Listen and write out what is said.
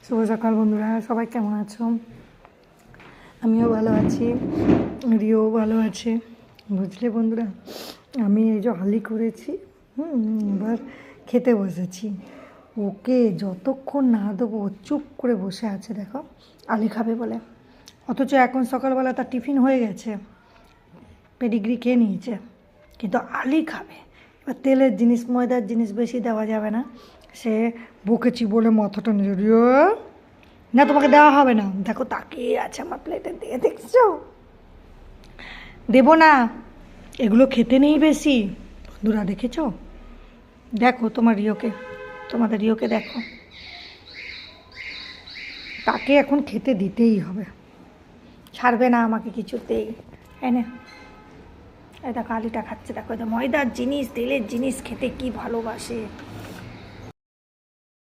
শুভ সকাল বন্ধুরা, সবাই কেমন আছো? আমিও ভালো আছি, রিও ভালো আছে। বুঝলে বন্ধুরা, আমি এই যে হালি করেছি, এবার খেতে বসেছি। ওকে যতক্ষণ না দেবো চুপ করে বসে আছে, দেখো আলি খাবে বলে। অথচ এখন সকালবেলা তার টিফিন হয়ে গেছে, পেডিগ্রি খেয়ে নিয়েছে, কিন্তু আলি খাবে। এবার তেলের জিনিস ময়দার জিনিস বেশি দেওয়া যাবে না। সে বকেছি বলে মাথাটা নিয়ে রিও না, তোমাকে দেওয়া হবে না। দেখো তাকিয়ে আছে আমার প্লেটের দিকে, দেখছো? দেবো না, এগুলো খেতে নেই বেশি। বন্ধুরা দেখেছো? দেখো তোমার রিওকে, তোমাদের রিওকে দেখো, তাকে এখন খেতে দিতেই হবে, ছাড়বে না আমাকে কিছুতেই। এনে এই দেখো আলিটা খাচ্ছে, দেখো এটা ময়দার জিনিস তেলের জিনিস খেতে কি ভালোবাসে।